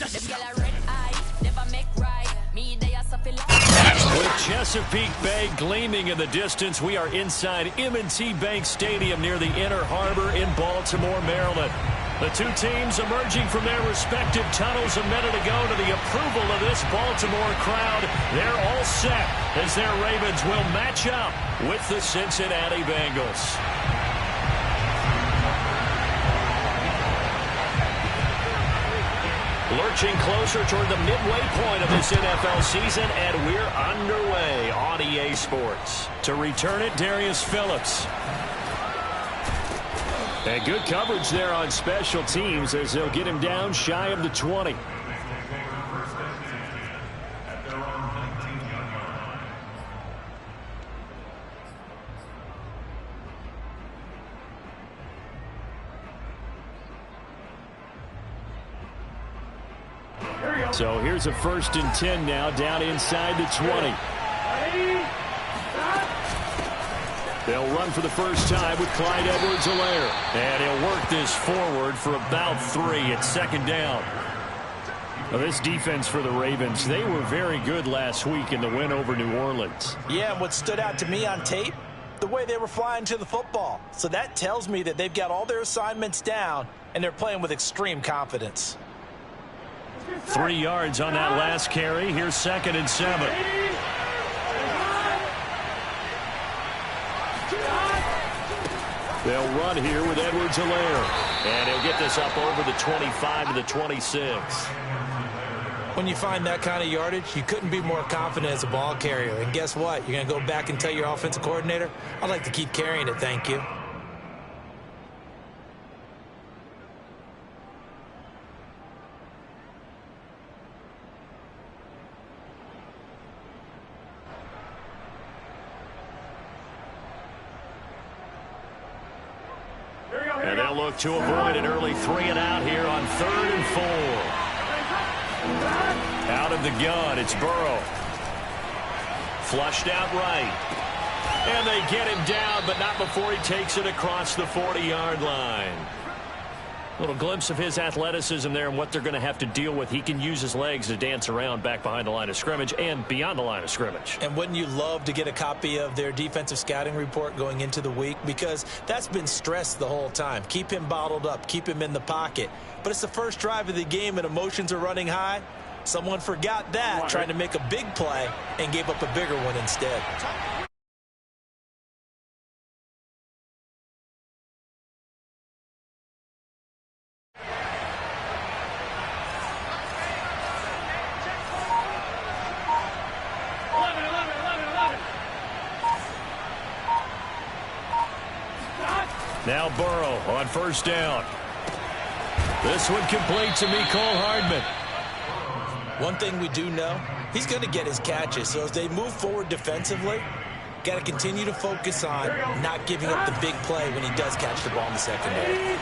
With Chesapeake Bay gleaming in the distance, we are inside M&T Bank Stadium near the Inner Harbor in Baltimore, Maryland. The two teams emerging from their respective tunnels a minute ago to the approval of this Baltimore crowd. They're all set as their Ravens will match up with the Cincinnati Bengals. Lurching closer toward the midway point of this NFL season, and we're underway on EA Sports. To return it, Darius Phillips. And good coverage there on special teams as they'll get him down shy of the 20. So here's a 1st and 10 now, down inside the 20. They'll run for the first time with Clyde Edwards-Helaire. And he'll work this forward for about 3 at 2nd down. Well, this defense for the Ravens, they were very good last week in the win over New Orleans. Yeah, and what stood out to me on tape, the way they were flying to the football. So that tells me that they've got all their assignments down, and they're playing with extreme confidence. 3 yards on that last carry. Here's 2nd and 7. They'll run here with Edwards-Helaire. And he'll get this up over the 25 to the 26. When you find that kind of yardage, you couldn't be more confident as a ball carrier. And guess what? You're going to go back and tell your offensive coordinator, I'd like to keep carrying it, thank you. And they'll look to avoid an early 3 and out here on 3rd and 4. Out of the gun, it's Burrow. Flushed out right. And they get him down, but not before he takes it across the 40-yard line. Little glimpse of his athleticism there and what they're going to have to deal with. He can use his legs to dance around back behind the line of scrimmage and beyond the line of scrimmage. And wouldn't you love to get a copy of their defensive scouting report going into the week? Because that's been stressed the whole time. Keep him bottled up. Keep him in the pocket. But it's the first drive of the game and emotions are running high. Someone forgot that, trying to make a big play and gave up a bigger one instead. Now Burrow on 1st down. This one complete to Mecole Hardman. One thing we do know, he's going to get his catches. So as they move forward defensively, got to continue to focus on not giving up the big play when he does catch the ball in the secondary.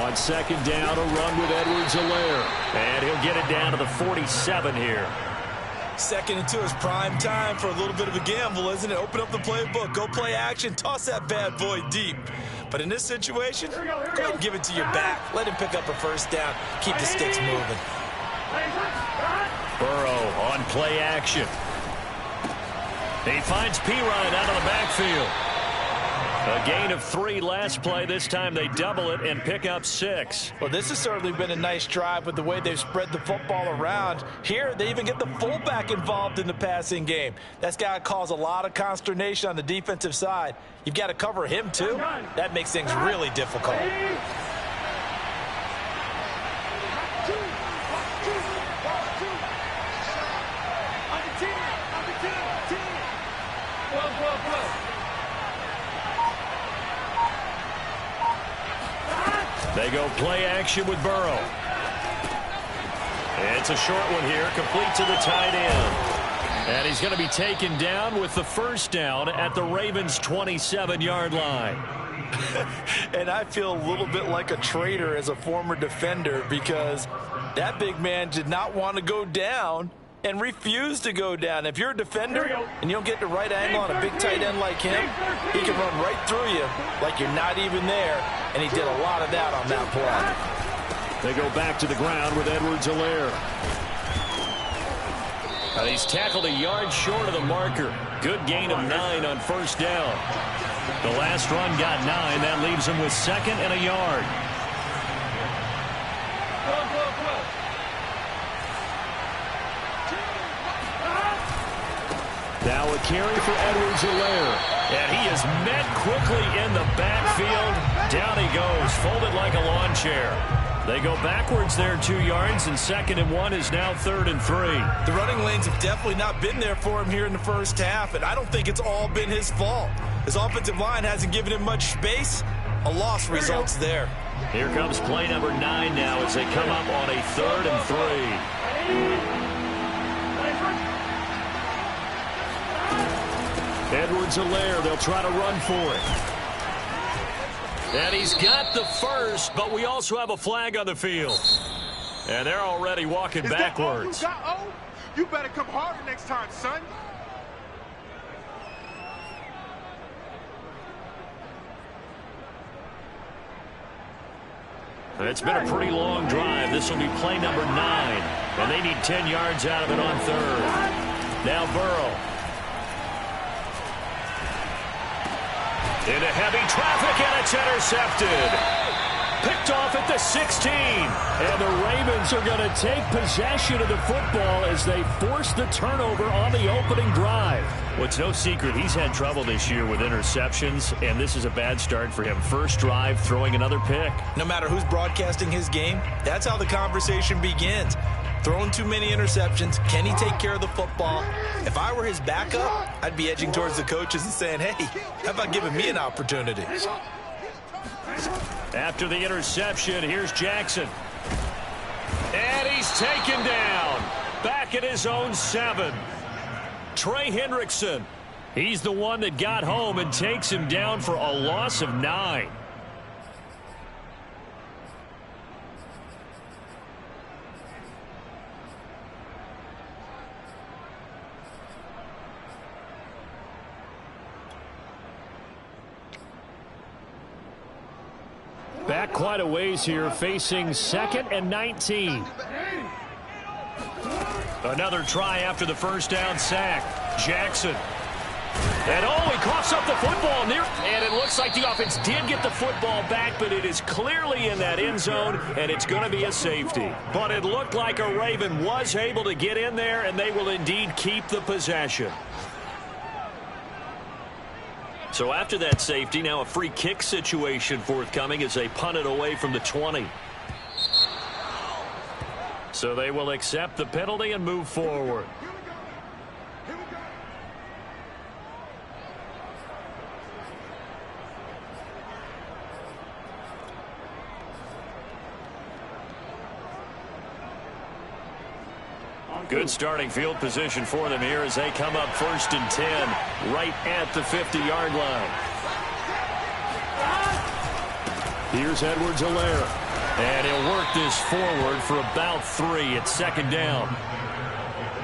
On 2nd down, a run with Edwards-Helaire. And he'll get it down to the 47 here. 2nd and 2 is prime time for a little bit of a gamble, isn't it? Open up the playbook, go play action, toss that bad boy deep. But in this situation, go ahead and give it to your back. Let him pick up a 1st down, keep the sticks moving. Burrow on play action. He finds Perine out of the backfield. A gain of 3 last play. This time they double it and pick up 6. Well, this has certainly been a nice drive with the way they've spread the football around. Here, they even get the fullback involved in the passing game. That's got to cause a lot of consternation on the defensive side. You've got to cover him, too. That makes things really difficult. They go play action with Burrow. It's a short one here, complete to the tight end. And he's going to be taken down with the 1st down at the Ravens' 27-yard line. And I feel a little bit like a traitor as a former defender because that big man did not want to go down, and refused to go down. If you're a defender and you don't get the right angle on a big tight end like him, he can run right through you like you're not even there, and he did a lot of that on that play. They go back to the ground with Edwards-Helaire. And he's tackled a yard short of the marker. Good gain of 9 on first down. The last run got 9. That leaves him with 2nd and a yard. Now a carry for Edwards-Helaire. And he is met quickly in the backfield. Down he goes, folded like a lawn chair. They go backwards there 2 yards, and 2nd and 1 is now 3rd and 3. The running lanes have definitely not been there for him here in the first half, and I don't think it's all been his fault. His offensive line hasn't given him much space. A loss results there. Here comes play number 9 now as they come up on a 3rd and 3. Edwards-Helaire, they'll try to run for it. And he's got the first, but we also have a flag on the field. And they're already walking backwards. You better come harder next time, son. It's been a pretty long drive. This will be play number 9. And they need 10 yards out of it on 3rd. Now Burrow. Into heavy traffic, and it's intercepted. Picked off at the 16. And the Ravens are going to take possession of the football as they force the turnover on the opening drive. Well, it's no secret he's had trouble this year with interceptions, and this is a bad start for him. First drive, throwing another pick. No matter who's broadcasting his game, that's how the conversation begins. Throwing too many interceptions. Can he take care of the football? If I were his backup, I'd be edging towards the coaches and saying, hey, how about giving me an opportunity? After the interception, here's Jackson. And he's taken down. Back at his own 7. Trey Hendrickson. He's the one that got home and takes him down for a loss of 9. Back quite a ways here, facing 2nd and 19. Another try after the first down sack. Jackson. And he coughs up the football near. And it looks like the offense did get the football back, but it is clearly in that end zone, and it's going to be a safety. But it looked like a Raven was able to get in there, and they will indeed keep the possession. So after that safety, now a free kick situation forthcoming as they punt it away from the 20. So they will accept the penalty and move forward. Good starting field position for them here as they come up 1st and 10 right at the 50-yard line. Here's Edwards-Helaire. And he'll work this forward for about 3 at 2nd down.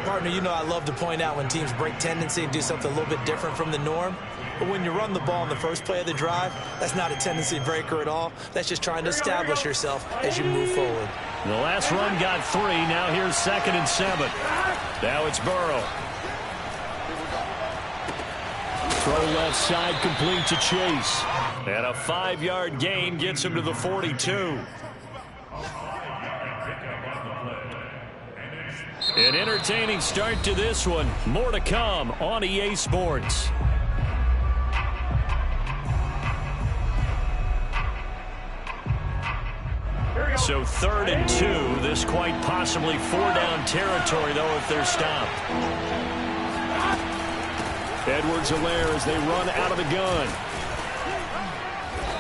Partner, you know I love to point out when teams break tendency and do something a little bit different from the norm. But when you run the ball in the first play of the drive, that's not a tendency breaker at all. That's just trying to establish yourself as you move forward. The last run got 3. Now here's 2nd and 7. Now it's Burrow. Throw left side complete to Chase. And a 5-yard gain gets him to the 42. An entertaining start to this one. More to come on EA Sports. So 3rd and 2. This quite possibly 4-down territory, though, if they're stopped. Edwards-Helaire as they run out of the gun.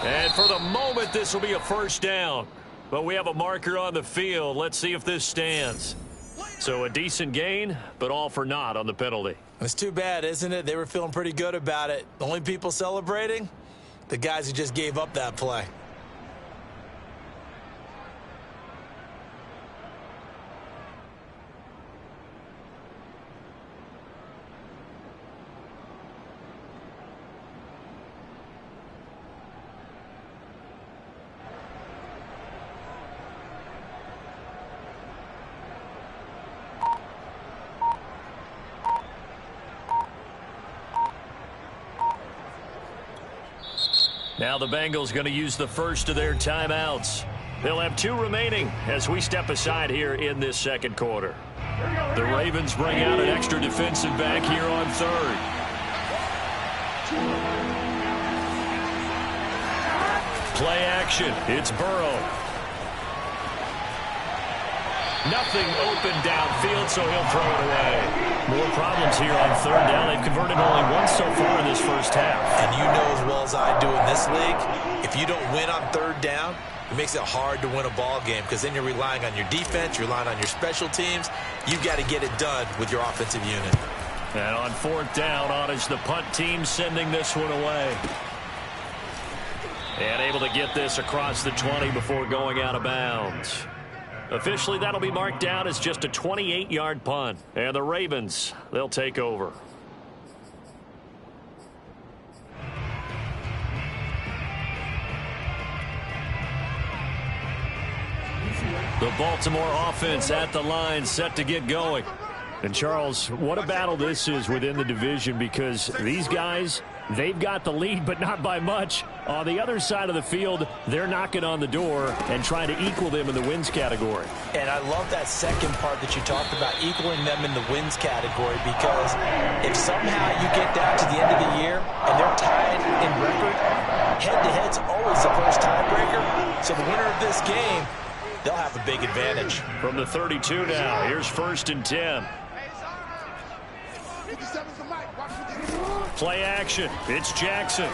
And for the moment, this will be a 1st down. But we have a marker on the field. Let's see if this stands. So a decent gain, but all for naught on the penalty. It's too bad, isn't it? They were feeling pretty good about it. The only people celebrating? The guys who just gave up that play. Now the Bengals going to use the first of their timeouts. They'll have 2 remaining as we step aside here in this second quarter. The Ravens bring out an extra defensive back here on third. Play action. It's Burrow. Nothing open downfield, so he'll throw it away. More problems here on third down. They've converted only once so far in this first half. And you know as well as I do in this league, if you don't win on third down, it makes it hard to win a ball game because then you're relying on your defense, you're relying on your special teams. You've got to get it done with your offensive unit. And on fourth down, on is the punt team sending this one away. And able to get this across the 20 before going out of bounds. Officially, that'll be marked down as just a 28-yard punt. And the Ravens, they'll take over. The Baltimore offense at the line, set to get going. And, Charles, what a battle this is within the division because these guys, they've got the lead, but not by much. On the other side of the field, they're knocking on the door and trying to equal them in the wins category. And I love that second part that you talked about, equaling them in the wins category, because if somehow you get down to the end of the year and they're tied in record, head-to-head's always the first tiebreaker. So the winner of this game, they'll have a big advantage. From the 32 now, here's 1st and 10. Play action. It's Jackson.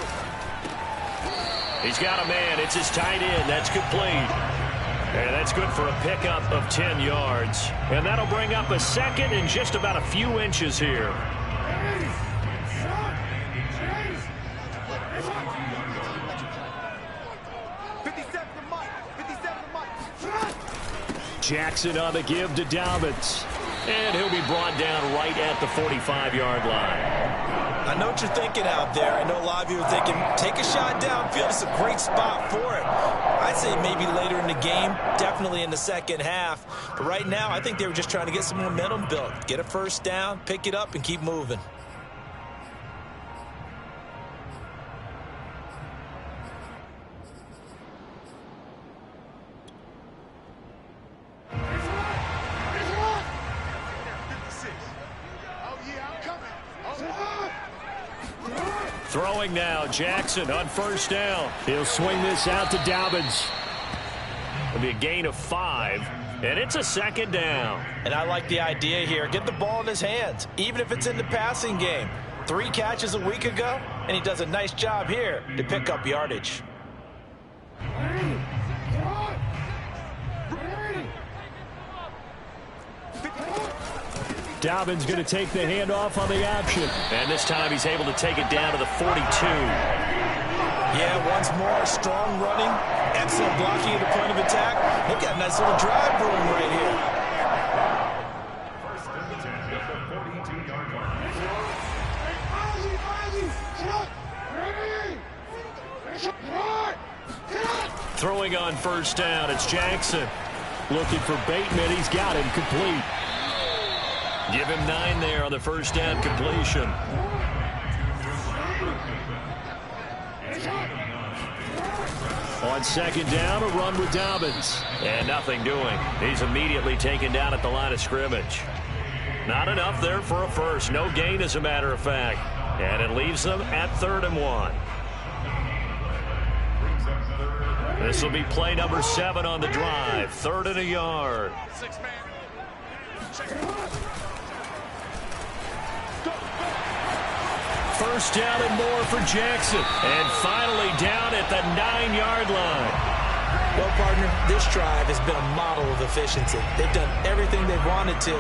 He's got a man. It's his tight end. That's complete. And that's good for a pickup of 10 yards. And that'll bring up a second and just about a few inches here. Jackson on the give to Dobbins. And he'll be brought down right at the 45-yard line. I know what you're thinking out there. I know a lot of you are thinking, take a shot downfield. It's a great spot for it. I'd say maybe later in the game, definitely in the second half. But right now, I think they were just trying to get some momentum built. Get a first down, pick it up, and keep moving. Throwing now, Jackson on first down. He'll swing this out to Dobbins. It'll be a gain of 5, and it's a second down. And I like the idea here. Get the ball in his hands, even if it's in the passing game. 3 catches a week ago, and he does a nice job here to pick up yardage. Dobbins going to take the handoff on the option. And this time he's able to take it down to the 42. Yeah, once more, strong running, excellent blocking at the point of attack. They've got a nice little drive brewing right here. Throwing on first down, it's Jackson. Looking for Bateman, he's got him complete. Give him 9 there on the first down completion. On second down, a run with Dobbins. And nothing doing. He's immediately taken down at the line of scrimmage. Not enough there for a first. No gain, as a matter of fact. And it leaves them at 3rd and 1. This will be play number 7 on the drive. 3rd and a yard. First down and more for Jackson. And finally down at the 9-yard line. Well, partner, this drive has been a model of efficiency. They've done everything they've wanted to.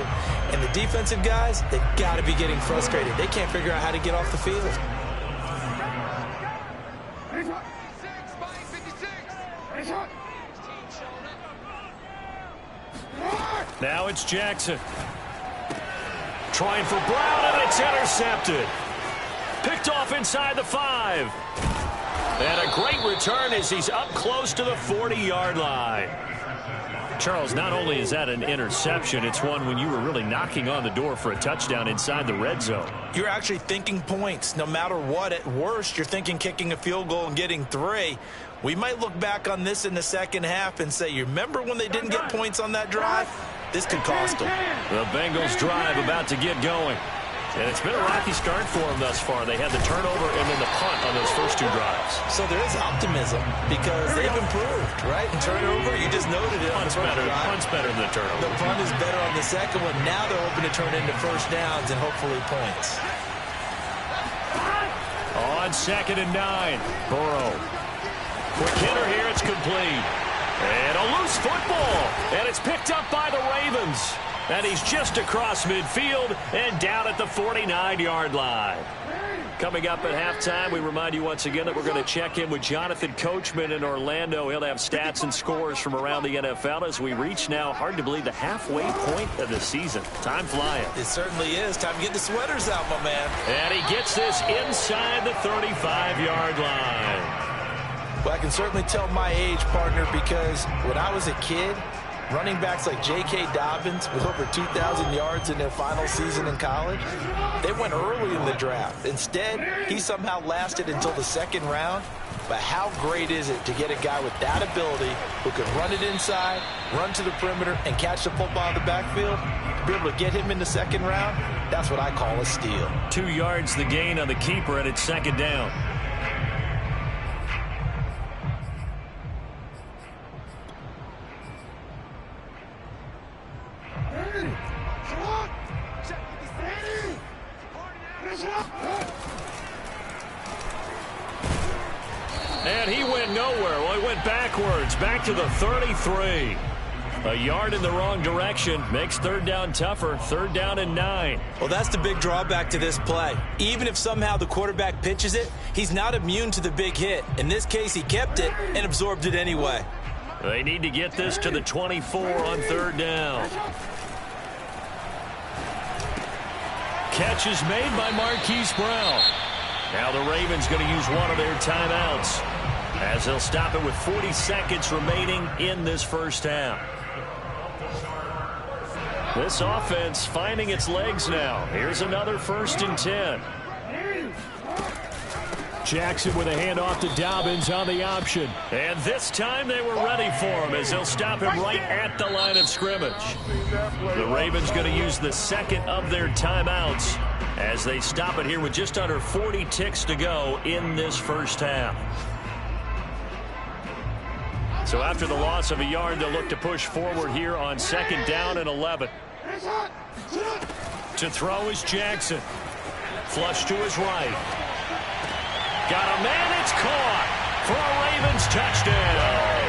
And the defensive guys, they've got to be getting frustrated. They can't figure out how to get off the field. Now it's Jackson. Trying for Brown, and it's intercepted. Picked off inside the 5. And a great return as he's up close to the 40-yard line. Charles, not only is that an interception, it's one when you were really knocking on the door for a touchdown inside the red zone. You're actually thinking points. No matter what, at worst, you're thinking kicking a field goal and getting 3. We might look back on this in the second half and say, you remember when they didn't get points on that drive? This could cost them. The Bengals drive about to get going. And it's been a rocky start for them thus far. They had the turnover and then the punt on those first 2 drives. So there is optimism because they've improved, right? And turnover, you just noted it. Punt's better than the turnover. The punt is better on the second one. Now they're hoping to turn into first downs and hopefully points. On 2nd and 9, Burrow. Quick hitter here, it's complete. And a loose football. And it's picked up by the Ravens. And he's just across midfield and down at the 49-yard line. Coming up at halftime, we remind you once again that we're going to check in with Jonathan Coachman in Orlando. He'll have stats and scores from around the NFL as we reach now, hard to believe, the halfway point of the season. Time flying. It certainly is. Time to get the sweaters out, my man. And he gets this inside the 35-yard line. Well, I can certainly tell my age, partner, because when I was a kid, running backs like J.K. Dobbins with over 2,000 yards in their final season in college, they went early in the draft. Instead, he somehow lasted until the 2nd round. But how great is it to get a guy with that ability who can run it inside, run to the perimeter, and catch the football in the backfield? To be able to get him in the 2nd round, that's what I call a steal. 2 yards the gain on the keeper, and it's 2nd down. And he went nowhere. Well, he went backwards, back to the 33. A yard in the wrong direction makes 3rd down tougher. 3rd down and 9. Well, that's the big drawback to this play. Even if somehow the quarterback pitches it, he's not immune to the big hit. In this case, he kept it and absorbed it anyway. They need to get this to the 24 on 3rd down. Catch is made by Marquise Brown. Now the Ravens going to use one of their timeouts as they'll stop it with 40 seconds remaining in this first half. This offense finding its legs now. Here's another 1st and 10. Jackson with a handoff to Dobbins on the option. And this time they were ready for him as they'll stop him right at the line of scrimmage. The Ravens going to use the 2nd of their timeouts as they stop it here with just under 40 ticks to go in this first half. So after the loss of a yard, they'll look to push forward here on 2nd down and 11. To throw is Jackson. Flush to his right. Got a man, it's caught for a Ravens touchdown.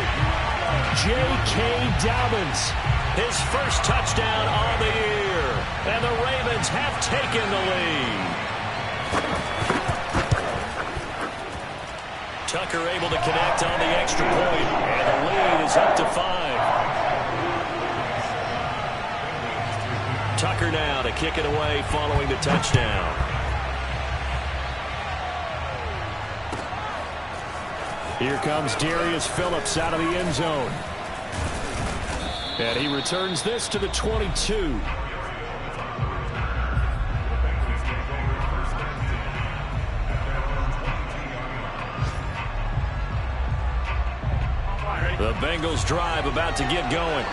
J.K. Dobbins, his first touchdown on the year. And the Ravens have taken the lead. Tucker able to connect on the extra point, and the lead is up to 5. Tucker now to kick it away following the touchdown. Here comes Darius Phillips out of the end zone. And he returns this to the 22. The Bengals drive about to get going.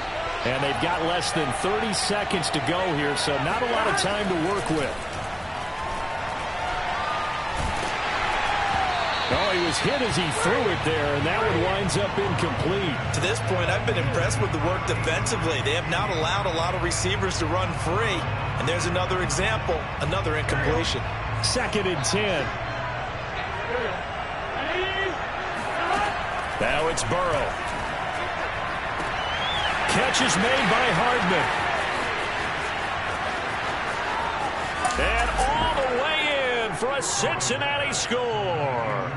And they've got less than 30 seconds to go here, so not a lot of time to work with. Oh, he was hit as he threw it there, and that one winds up incomplete. To this point, I've been impressed with the work defensively. They have not allowed a lot of receivers to run free. And there's another example, another incompletion. 2nd and 10. Now it's Burrow. Catch is made by Hardman. And all the way in for a Cincinnati score.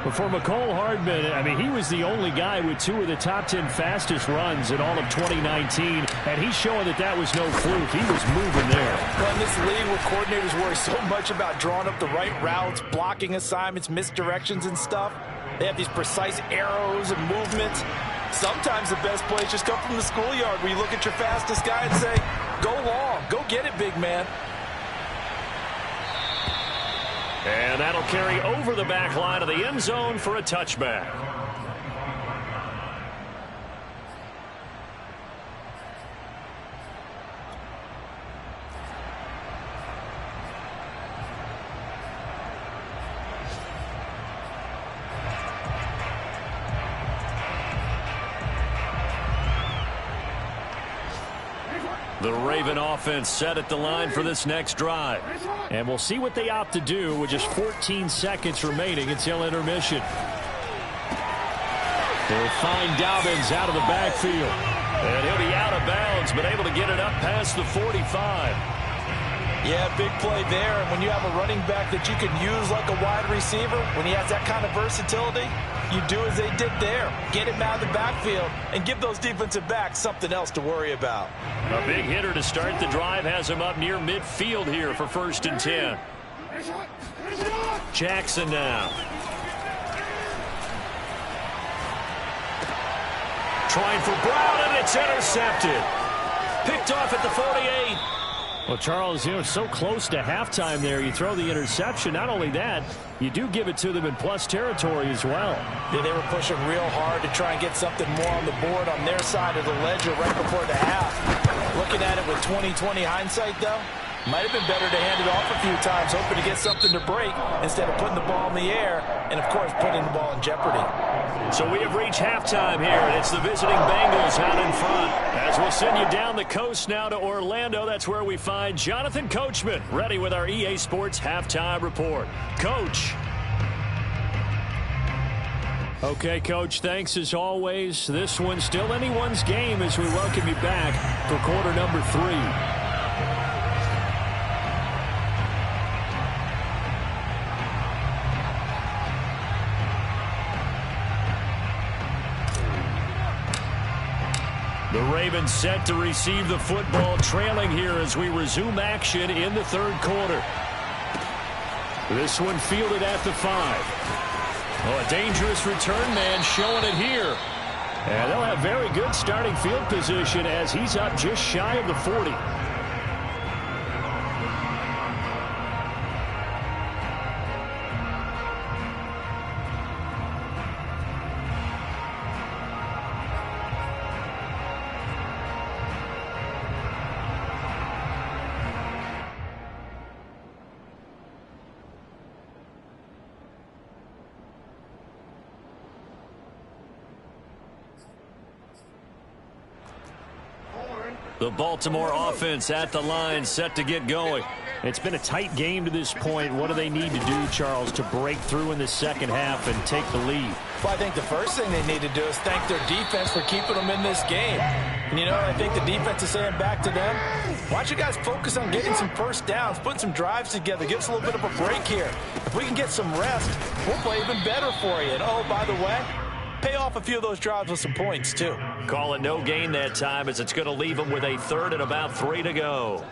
But for Mecole Hardman, I mean, he was the only guy with 2 of the top 10 fastest runs in all of 2019, and he's showing that that was no fluke. He was moving there. Well, in this league where coordinators worry so much about drawing up the right routes, blocking assignments, misdirections and stuff, They have these precise arrows and movements. Sometimes the best plays just come from the schoolyard where you look at your fastest guy and say, go long, go get it, big man. And that'll carry over the back line of the end zone for a touchback. The Raven offense set at the line for this next drive. And we'll see what they opt to do with just 14 seconds remaining until intermission. They'll find Dobbins out of the backfield. And he'll be out of bounds, but able to get it up past the 45. Yeah, big play there. And when you have a running back that you can use like a wide receiver, when he has that kind of versatility, you do as they did there. Get him out of the backfield and give those defensive backs something else to worry about. A big hitter to start the drive has him up near midfield here for 1st and 10. Jackson now. Trying for Brown, and it's intercepted. Picked off at the 48. Well, Charles, so close to halftime there. You throw the interception. Not only that, you do give it to them in plus territory as well. Yeah, they were pushing real hard to try and get something more on the board on their side of the ledger right before the half. Looking at it with 20/20 hindsight, though, might have been better to hand it off a few times, hoping to get something to break instead of putting the ball in the air and, of course, putting the ball in jeopardy. So we have reached halftime here, and it's the visiting Bengals out in front. As we'll send you down the coast now to Orlando, that's where we find Jonathan Coachman, ready with our EA Sports Halftime Report. Coach. Okay, Coach, thanks as always. This one's still anyone's game as we welcome you back for quarter number 3. The Ravens set to receive the football, trailing here as we resume action in the 3rd quarter. This one fielded at the 5. Oh, a dangerous return man showing it here. And they'll have very good starting field position as he's up just shy of the 40. The Baltimore offense at the line, set to get going. It's been a tight game to this point. What do they need to do, Charles, to break through in the second half and take the lead? Well, I think the first thing they need to do is thank their defense for keeping them in this game. And, I think the defense is saying back to them, why don't you guys focus on getting some first downs, putting some drives together, give us a little bit of a break here. If we can get some rest, we'll play even better for you. And, oh, by the way, pay off a few of those drives with some points, too. Call it no gain that time as it's going to leave them with a 3rd and about 3 to go.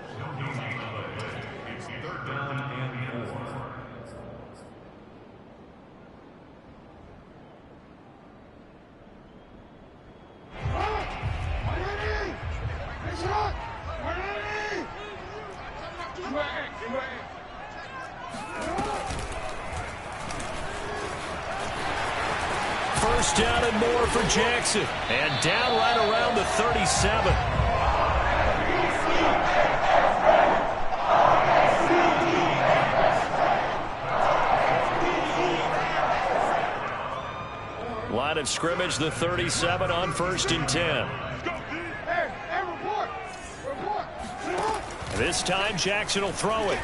First down and more for Jackson. And down right around the 37. Line of scrimmage, the 37 on 1st and 10. This time Jackson will throw it.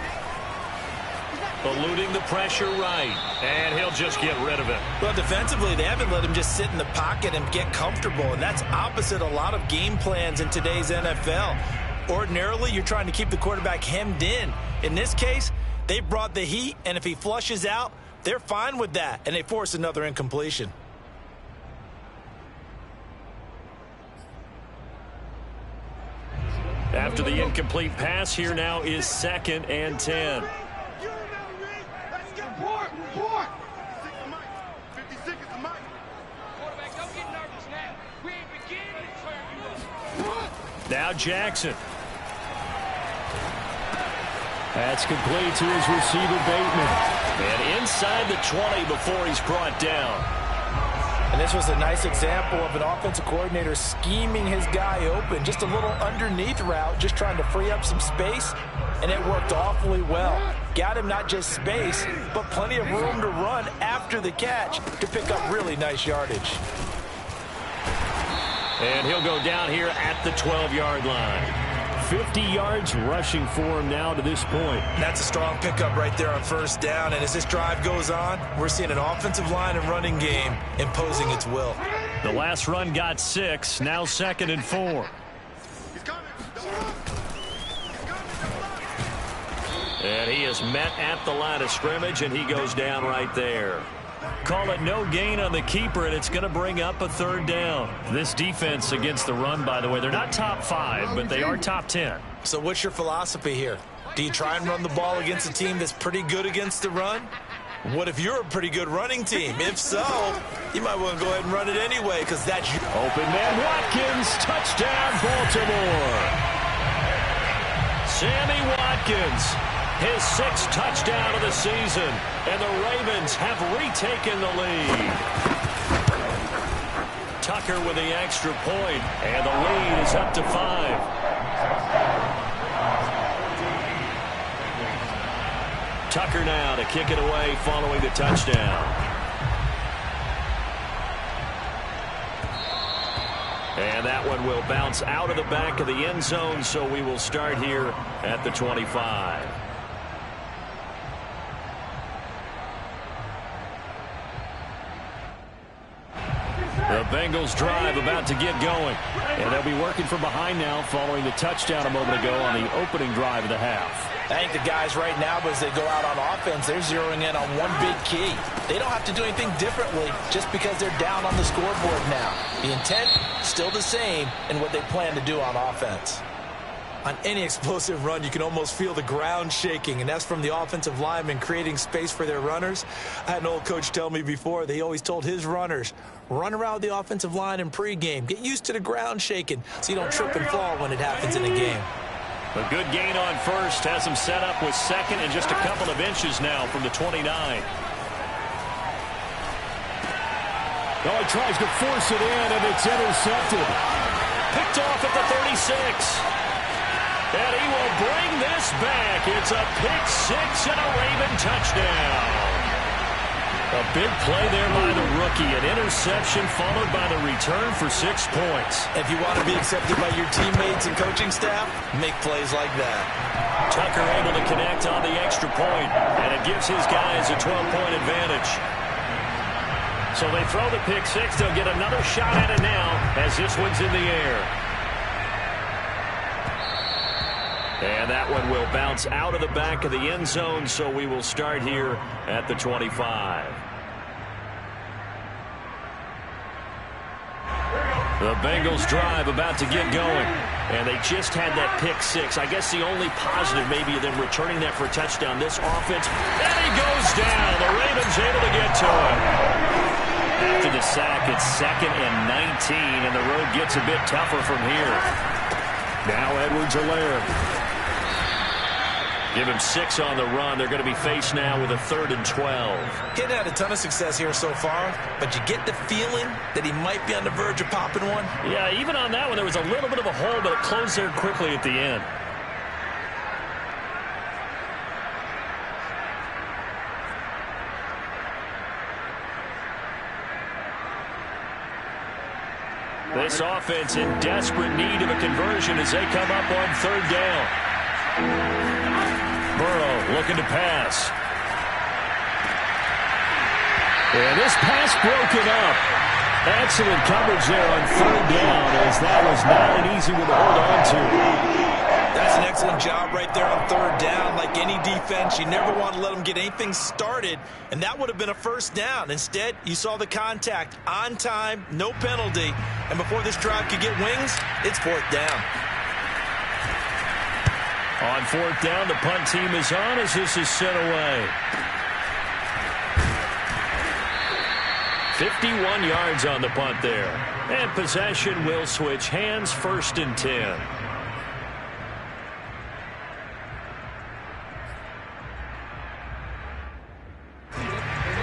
Eluding the pressure right. And he'll just get rid of it. Well, defensively, they haven't let him just sit in the pocket and get comfortable. And that's opposite a lot of game plans in today's NFL. Ordinarily, you're trying to keep the quarterback hemmed in. In this case, they brought the heat, and if he flushes out, they're fine with that. And they force another incompletion. After the incomplete pass, here now is 2nd and 10. Now Jackson. That's complete to his receiver, Bateman. And inside the 20 before he's brought down. And this was a nice example of an offensive coordinator scheming his guy open. Just a little underneath route, just trying to free up some space, and it worked awfully well. Got him not just space, but plenty of room to run after the catch to pick up really nice yardage. And he'll go down here at the 12-yard line. 50 yards rushing for him now to this point. That's a strong pickup right there on first down. And as this drive goes on, we're seeing an offensive line and running game imposing its will. The last run got 6. Now 2nd and 4. And he is met at the line of scrimmage, and he goes down right there. Call it no gain on the keeper, and it's going to bring up a 3rd down. This defense against the run, by the way, they're not top 5, but they are top 10. So what's your philosophy here? Do you try and run the ball against a team that's pretty good against the run? What if you're a pretty good running team? If so, you might want to go ahead and run it anyway, because that's your... Open man Watkins, touchdown Baltimore. Sammy Watkins, his 6th touchdown of the season, and the Ravens have retaken the lead. Tucker with the extra point, and the lead is up to 5. Tucker now to kick it away following the touchdown. And that one will bounce out of the back of the end zone, so we will start here at the 25. The Bengals drive about to get going. And they'll be working from behind now following the touchdown a moment ago on the opening drive of the half. I think the guys right now, as they go out on offense, they're zeroing in on one big key. They don't have to do anything differently just because they're down on the scoreboard now. The intent, still the same in what they plan to do on offense. On any explosive run, you can almost feel the ground shaking, and that's from the offensive linemen creating space for their runners. I had an old coach tell me before, they always told his runners, run around the offensive line in pregame. Get used to the ground shaking so you don't trip and fall when it happens in a game. A good gain on first has him set up with 2nd and just a couple of inches now from the 29. Oh, he tries to force it in, and it's intercepted. Picked off at the 36. And he will bring this back. It's a pick 6 and a Raven touchdown. A big play there by the rookie. An interception followed by the return for 6 points. If you want to be accepted by your teammates and coaching staff, make plays like that. Tucker able to connect on the extra point, and it gives his guys a 12-point advantage. So they throw the pick 6. They'll get another shot at it now as this one's in the air. And that one will bounce out of the back of the end zone, so we will start here at the 25. The Bengals drive about to get going. And they just had that pick 6. I guess the only positive maybe of them returning that for a touchdown. This offense, and he goes down. The Ravens able to get to him. After the sack, it's 2nd and 19, and the road gets a bit tougher from here. Now Edwards-Helaire. Give him 6 on the run. They're going to be faced now with a 3rd and 12. Getting had a ton of success here so far, but you get the feeling that he might be on the verge of popping one. Yeah, even on that one, there was a little bit of a hole, but it closed there quickly at the end. This offense in desperate need of a conversion as they come up on 3rd down. Burrow looking to pass. And this pass broken up. Excellent coverage there on 3rd down, as that was not an easy one to hold on to. That's an excellent job right there on 3rd down. Like any defense, you never want to let them get anything started, and that would have been a 1st down. Instead, you saw the contact on time, no penalty, and before this drive could get wings, it's 4th down. On 4th down, the punt team is on as this is sent away. 51 yards on the punt there. And possession will switch hands, 1st and 10.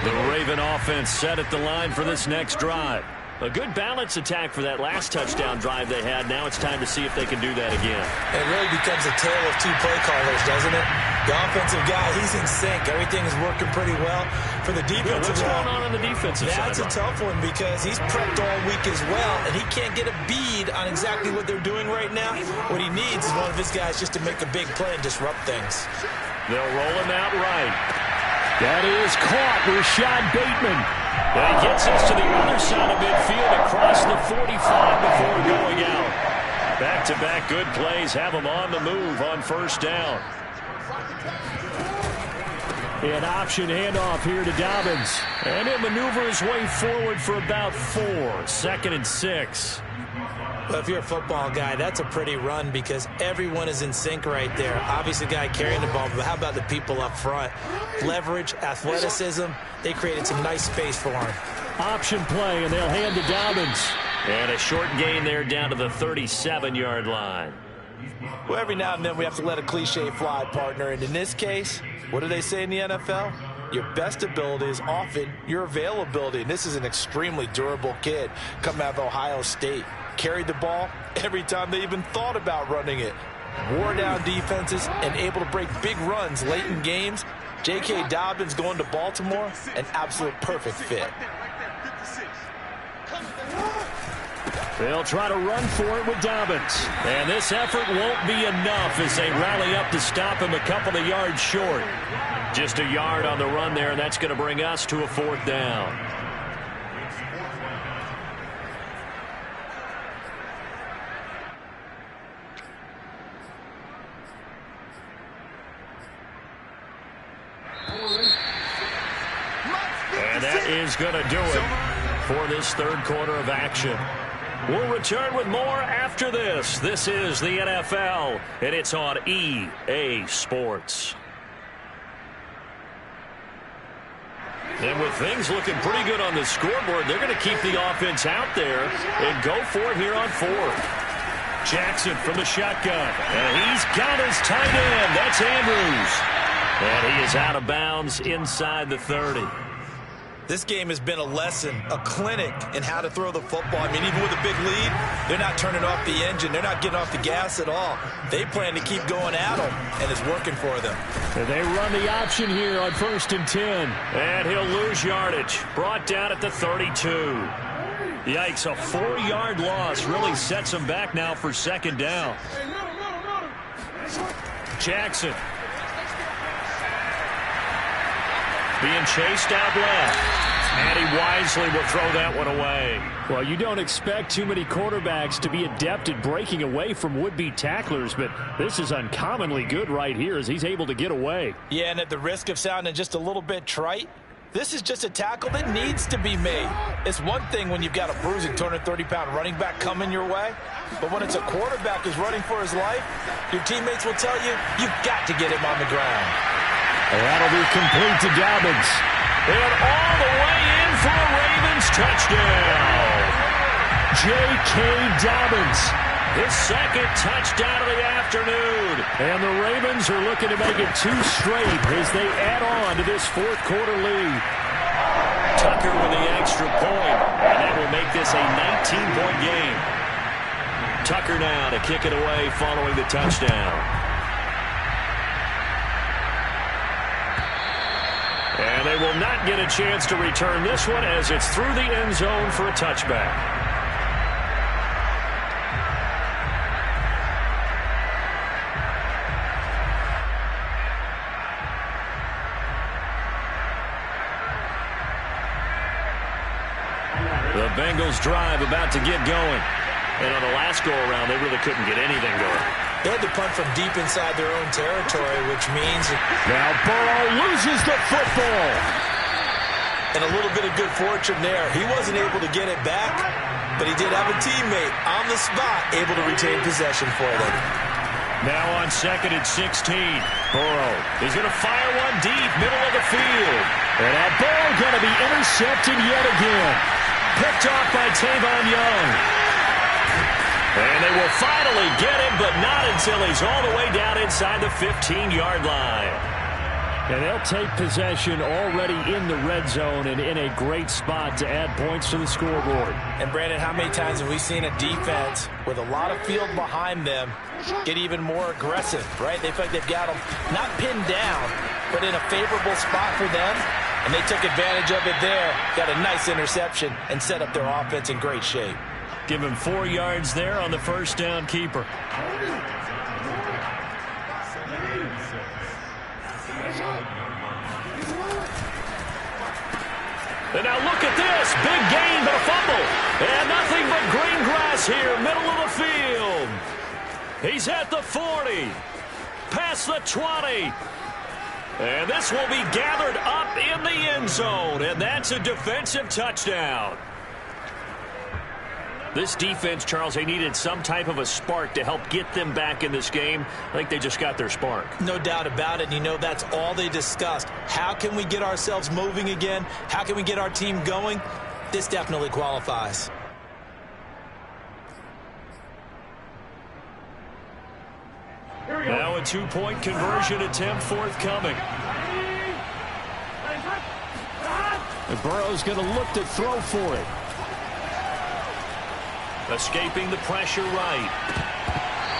The Raven offense set at the line for this next drive. A good balance attack for that last touchdown drive they had. Now it's time to see if they can do that again. It really becomes a tale of two play callers, doesn't it? The offensive guy, he's in sync. Everything is working pretty well. For the defensive what's going on the defensive side? That's a tough one because he's prepped all week as well, and he can't get a bead on exactly what they're doing right now. What he needs is one of his guys just to make a big play and disrupt things. They'll roll him out right. That is caught. Rashad Bateman. And he gets us to the other side of midfield across the 45 before going out. Back-to-back good plays have him on the move on 1st down. An option handoff here to Dobbins. And he'll maneuver his way forward for about 4. 2nd and 6. Well, if you're a football guy, that's a pretty run because everyone is in sync right there. Obviously, the guy carrying the ball, but how about the people up front? Leverage, athleticism, they created some nice space for him. Option play, and they'll hand to Dobbins. And a short gain there down to the 37-yard line. Well, every now and then we have to let a cliche fly, partner. And in this case, what do they say in the NFL? Your best ability is often your availability. And this is an extremely durable kid coming out of Ohio State. Carried the ball every time they even thought about running it. Wore down defenses and able to break big runs late in games. J.K. Dobbins going to Baltimore, an absolute perfect fit. They'll try to run for it with Dobbins. And this effort won't be enough as they rally up to stop him a couple of yards short. Just a yard on the run there, and that's going to bring us to a 4th down. And that is going to do it for this 3rd quarter of action. We'll return with more after this. This is the NFL, and it's on EA Sports. And with things looking pretty good on the scoreboard, they're going to keep the offense out there and go for it here on 4th. Jackson from the shotgun. And he's got his tight end. That's Andrews. And he is out of bounds inside the 30. This game has been a lesson, a clinic in how to throw the football. I mean, even with a big lead, they're not turning off the engine. They're not getting off the gas at all. They plan to keep going at them, and it's working for them. And they run the option here on 1st and 10. And he'll lose yardage. Brought down at the 32. Yikes, a 4-yard loss really sets them back now for 2nd down. Jackson. Being chased out left. And he wisely will throw that one away. Well, you don't expect too many quarterbacks to be adept at breaking away from would-be tacklers, but this is uncommonly good right here as he's able to get away. Yeah, and at the risk of sounding just a little bit trite, this is just a tackle that needs to be made. It's one thing when you've got a bruising 230-pound running back coming your way, but when it's a quarterback who's running for his life, your teammates will tell you, you've got to get him on the ground. That'll be complete to Dobbins. And all the way in for a Ravens touchdown. J.K. Dobbins, his 2nd touchdown of the afternoon. And the Ravens are looking to make it 2 straight as they add on to this 4th quarter lead. Tucker with the extra point, and that will make this a 19-point game. Tucker now to kick it away following the touchdown. And they will not get a chance to return this one as it's through the end zone for a touchback. The Bengals drive about to get going. And on the last go-around, they really couldn't get anything going. They had to punt from deep inside their own territory, which means... Now Burrow loses the football. And a little bit of good fortune there. He wasn't able to get it back, but he did have a teammate on the spot able to retain possession for them. Now on 2nd and 16. Burrow is going to fire one deep, middle of the field. And that ball going to be intercepted yet again. picked off by Tavon Young. And they will finally get him, but not until he's all the way down inside the 15-yard line. And they'll take possession already in the red zone and in a great spot to add points to the scoreboard. And, Brandon, how many times have we seen a defense with a lot of field behind them get even more aggressive, right? They feel like they've got them not pinned down, but in a favorable spot for them. And they took advantage of it there, got a nice interception, and set up their offense in great shape. Give him 4 yards there on the first down keeper. And now look at this. Big gain, but a fumble. And nothing but green grass here, middle of the field. He's at the 40. Past the 20. And this will be gathered up in the end zone. And that's a defensive touchdown. This defense, Charles, they needed some type of a spark to help get them back in this game. I think they just got their spark. No doubt about it. And you know, that's all they discussed. How can we get ourselves moving again? How can we get our team going? This definitely qualifies. Now a two-point conversion attempt forthcoming. And Burrow's going to look to throw for it. Escaping the pressure right.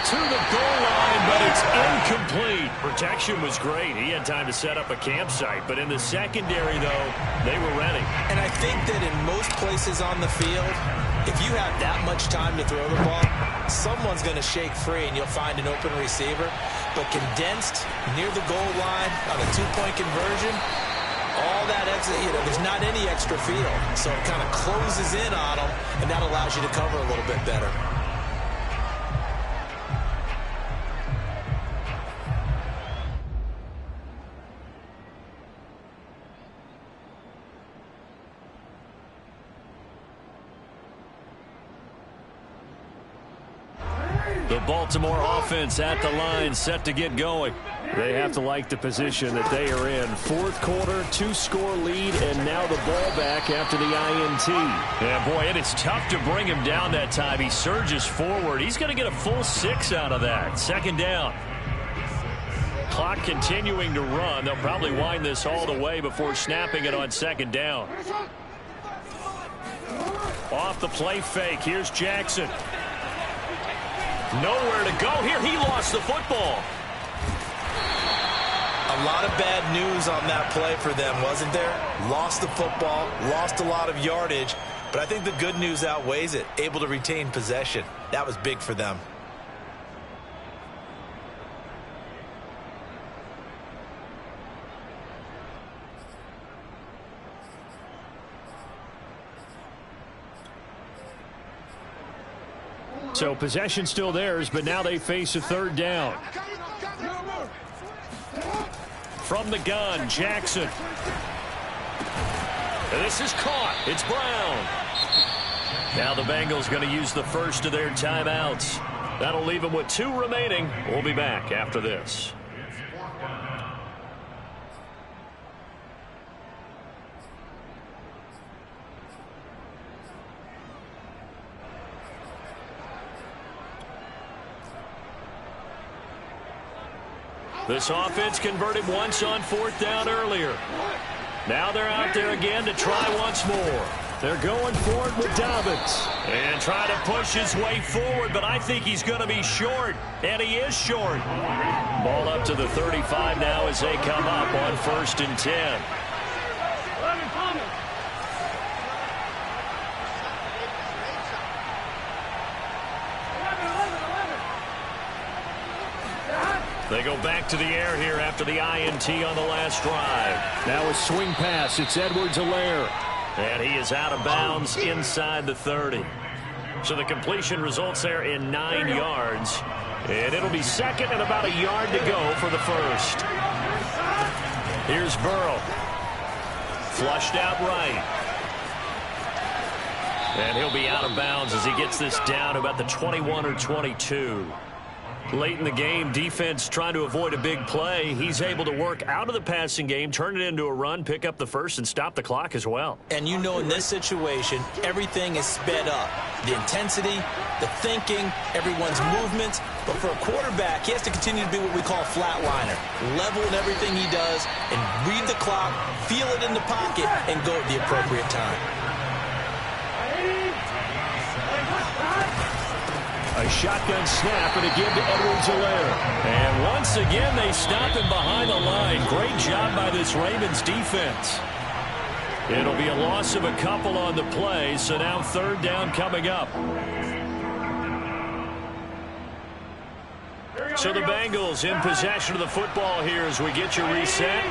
To the goal line, but it's incomplete. Protection was great. He had time to set up a campsite. But in the secondary, though, they were ready. And I think that in most places on the field, if you have that much time to throw the ball, someone's going to shake free and you'll find an open receiver. But condensed near the goal line on a two-point conversion, all that extra, there's not any extra field. So it kind of closes in on them, and that allows you to cover a little bit better. The Baltimore offense at the line, set to get going. They have to like the position that they are in. Fourth quarter, 2-score lead, and now the ball back after the INT. Yeah, boy, it is tough to bring him down that time. He surges forward. He's going to get a full 6 out of that. Second down. Clock continuing to run. They'll probably wind this all the way before snapping it on second down. Off the play fake. Here's Jackson. Nowhere to go here. He lost the football. A lot of bad news on that play for them, wasn't there? Lost the football, lost a lot of yardage, but I think the good news outweighs it. Able to retain possession. That was big for them. So possession still theirs, but now they face a third down. From the gun, Jackson. And this is caught. It's Brown. Now the Bengals going to use the first of their timeouts. That'll leave them with 2 remaining. We'll be back after this. This offense converted once on fourth down earlier. Now they're out there again to try once more. They're going for it with Dobbins. And trying to push his way forward, but I think he's going to be short. And he is short. Ball up to the 35 now as they come up on 1st and 10. They go back to the air here after the INT on the last drive. Now a swing pass. It's Edwards-Helaire. And he is out of bounds inside the 30. So the completion results there in 9 yards. And it'll be second and about a yard to go for the first. Here's Burrow. Flushed out right. And he'll be out of bounds as he gets this down about the 21 or 22. Late in the game, defense trying to avoid a big play. He's able to work out of the passing game, turn it into a run, pick up the first, and stop the clock as well. And you know in this situation, everything is sped up. The intensity, the thinking, everyone's movements. But for a quarterback, he has to continue to be what we call a flatliner. Level in everything he does and read the clock, feel it in the pocket, and go at the appropriate time. A shotgun snap and a give to Edwards-Helaire. And once again, they stop him behind the line. Great job by this Ravens defense. It'll be a loss of a couple on the play, so now third down coming up. So the Bengals in possession of the football here as we get you reset.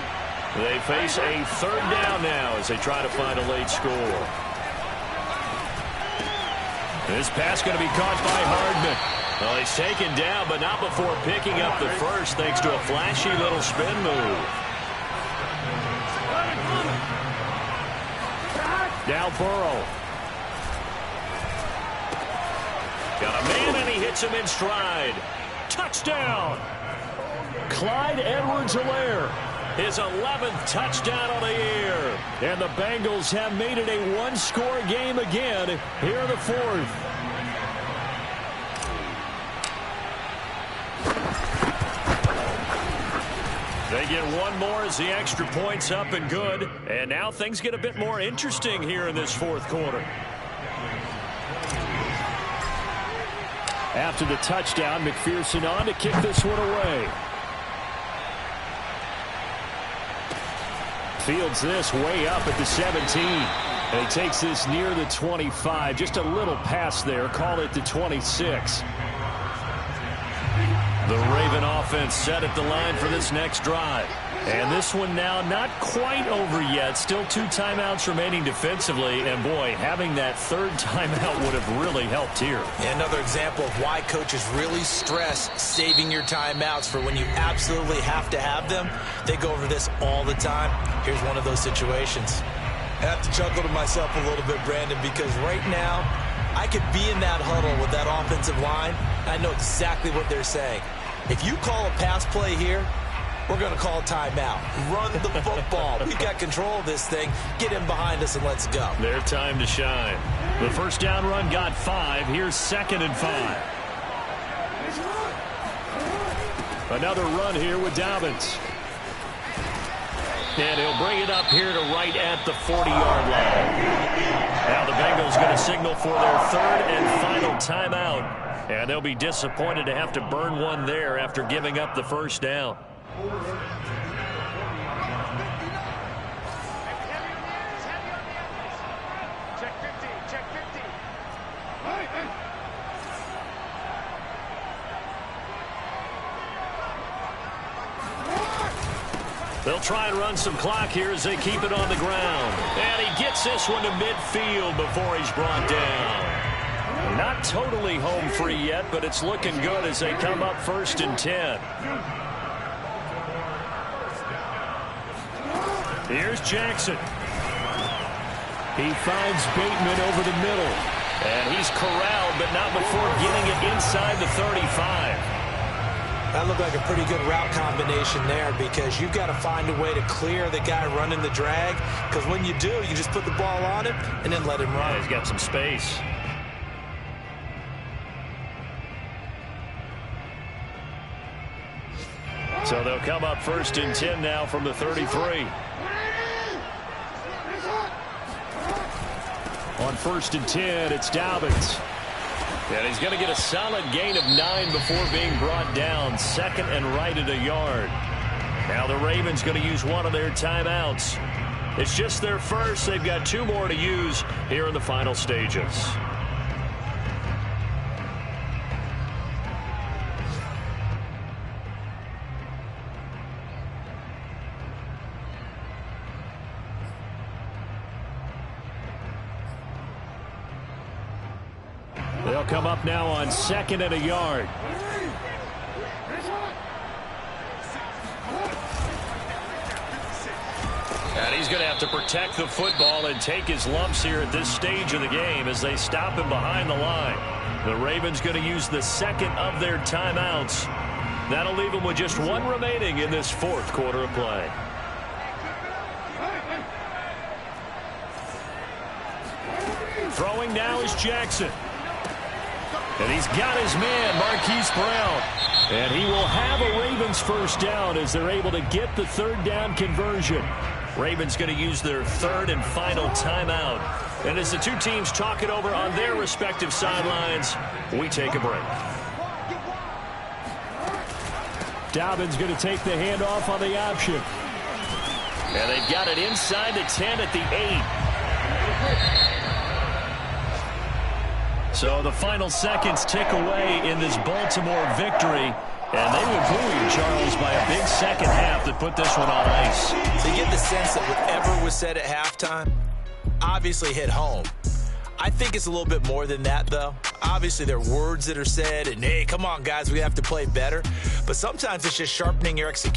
They face a third down now as they try to find a late score. This pass going to be caught by Hardman. Well, he's taken down, but not before picking up the first thanks to a flashy little spin move. Now Burrow. Got a man, and he hits him in stride. Touchdown! Clyde Edwards-Helaire. His 11th touchdown on the year. And the Bengals have made it a one-score game again here in the fourth. They get one more as the extra point's up and good. And now things get a bit more interesting here in this fourth quarter. After the touchdown, McPherson on to kick this one away. Fields this way up at the 17. And he takes this near the 25. Just a little pass there. Call it the 26. The Raven offense set at the line for this next drive. And this one now not quite over yet. Still 2 timeouts remaining defensively. And, boy, having that third timeout would have really helped here. Another example of why coaches really stress saving your timeouts for when you absolutely have to have them. They go over this all the time. Here's one of those situations. I have to chuckle to myself a little bit, Brandon, because right now I could be in that huddle with that offensive line. I know exactly what they're saying. If you call a pass play here, we're going to call a timeout. Run the football. We've got control of this thing. Get him behind us and let's go. Their time to shine. The first down run got 5. Here's 2nd and 5. Another run here with Dobbins. And he'll bring it up here to right at the 40-yard line. Now the Bengals going to signal for their third and final timeout. And they'll be disappointed to have to burn one there after giving up the first down. Check 50, check 50. They'll try and run some clock here as they keep it on the ground. And he gets this one to midfield before he's brought down. Not totally home free yet, but it's looking good as they come up 1st and 10. Here's Jackson. He finds Bateman over the middle. And he's corralled, but not before getting it inside the 35. That looked like a pretty good route combination there because you've got to find a way to clear the guy running the drag. Because when you do, you just put the ball on him and then let him run. Yeah, he's got some space. So they'll come up 1st and 10 now from the 33. On 1st and 10, it's Dobbins. And he's going to get a solid gain of 9 before being brought down. 2nd and right at a yard. Now the Ravens going to use one of their timeouts. It's just their first. They've got 2 more to use here in the final stages. They'll come up now on 2nd and a yard. And he's going to have to protect the football and take his lumps here at this stage of the game as they stop him behind the line. The Ravens going to use the second of their timeouts. That'll leave them with just one remaining in this fourth quarter of play. Throwing now is Jackson. And he's got his man, Marquise Brown. And he will have a Ravens first down as they're able to get the third down conversion. Ravens going to use their third and final timeout. And as the two teams talk it over on their respective sidelines, we take a break. Dobbins going to take the handoff on the option. And they've got it inside the 10 at the 8. So the final seconds tick away in this Baltimore victory. And they were buoyed, Charles, by a big second half that put this one on ice. So you get the sense that whatever was said at halftime obviously hit home. I think it's a little bit more than that, though. Obviously, there are words that are said, and, hey, come on, guys, we have to play better. But sometimes it's just sharpening your execution.